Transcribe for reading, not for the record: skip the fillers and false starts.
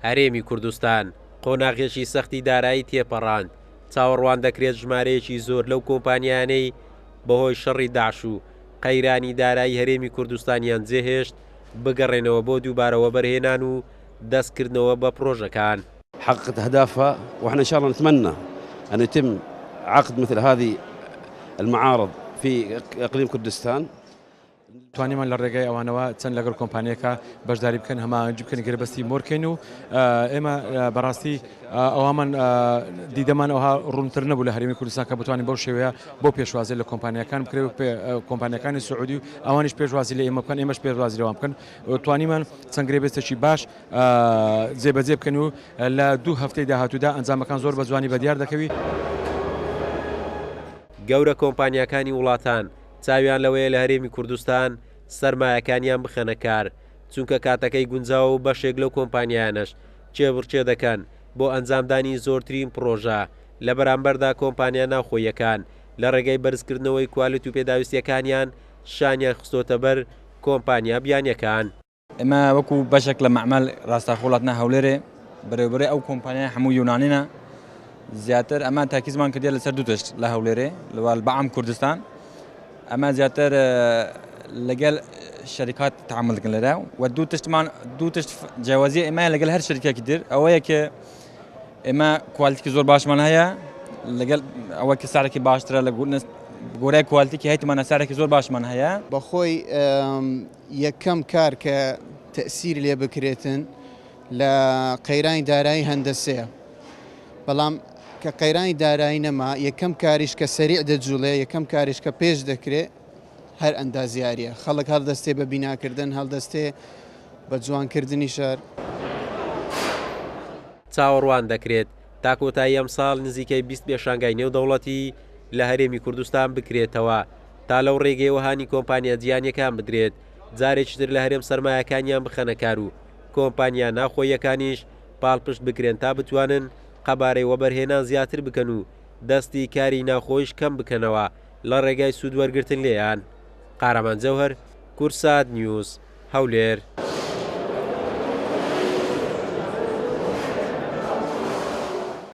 هەرێمی کوردستان قۆناغێکی سەختی دارایی تێپەڕاند. چاوەڕوان دەکرێت ژمارەیەکی زۆر لەو کۆمپانیانەی بەهۆی شەڕی داعش و قەیرانی دارایی هەرێمی کوردستانیان جێهێشت بگەڕێنەوە بۆ دووبارەوە بەرهێنان و دەستکردنەوە بە پرۆژەکان. حققت أهدافها وإحنا إن شاء الله نتمنى أن يتم عقد مثل هذه المعارض في إقليم كردستان. توانیمان لە ڕێگای ئەوانەوە چەند لەگەڵ کۆمپانیەکە بەشداری بکەن هەماهەنگی بکەن گربەستی مۆرکەین و ئێمە بەڕاستی ئەومان دیدەمان ئەوها ڕوونتر نەبوو لە هەرێمی کوردستان کە بتوانین بەو شێوەیە بۆ پێشوازی لە کۆمپانیەکان بکرێت کۆمپانیەکانی سعودی و ئەوانیش پێشوازی لە ئێمە بکەن ئێمەش پێشوازی لەوان بکەن توانیمان چەند گرێبەستێکی باش جێبەجێ بکەن و لە 2 هەفتەی داهاتوودا ئەنجامەکان زۆر بە جوانی بەدیار دەکەوی. گەورە کۆمپانیەکانی وڵاتان چاویان لەوەیە لە هەرێمی کوردستان سەرمایەکانیان بخەنە کار، چونکە کاتەکەی گونجاو و بەشێک لەو کۆمپانیانش چێبڕچێ دەکەن بۆ ئەنجامدانی زۆرترین پرۆژە لە بەرامبەردا کۆمپانیا ناوخۆیەکان لە ڕێگەی بەرزکردنەوەی کوالت و پێداویستیەکانیان شانیان خستۆتە بەر کۆمپانیا بیانیەکان. ئێمە وەکو بەشێک لە مەعمەل ڕاستەخۆڵاتنە هەولێرێ بەرەبەرەی ئەو کۆمپانیای هەموو یۆنانینە زیاتر ئەمان تاکیزمان کردێ لەسەر 2 تشت لە هەولێرێ لەوال بەعام کوردستان ئەمە زیاتر لەگەڵ شەریکات تعامل دەکەن لەدا و 2 تشت جیاوازی ئێمە لەگەڵ هەر شەریکێکی تر ئەوەیە کە ئێمە کوالتیکی زۆر باشمان هەیە لەگەڵ ئەوە کە سارێکی باشترە لە گۆرەی کوالتیکی هەیتمانە سارێکی زۆر باشمان هەیە. بەخۆی یەکەم کار کە تەئسیر لێ بکرێتن لە قەیرانی دارایی هەندەسەیە، بەڵام کە قەیرانی دارایی نەما یەکەم کاریش کە سەریع دەجوڵێ یەکەم کاریش کە پێش دەکرێت هەر ئەندازیاریە. خەڵک هەڵدەستێ بە بیناکردن، هەڵدەستێ بە جوانکردنی شار. چاوەڕوان دەکرێت تا کۆتایی ئەم ساڵ نزیکەی 20 پێشانگای نێودەوڵەتی لە هەرێمی کوردستان بکرێتەوە تا لەو ڕێگەیەوە هانی کۆمپانیا جیانیەکان بدرێت، جارێکی تر لە هەرێم سەرمایەکانیان بخەنە کار و کۆمپانیا ناوخۆیەکانیش پاڵپشت بکرێن تا بتوانن قەبارەی وەبەرهێنان زیاتر بکەن و دەستی کاری ناوخۆیش کەم بکەنەوە لە ڕێگای سوود وەرگرتن لێیان. قارەمان جەوهەر، کورسات نیوز، هەولێر.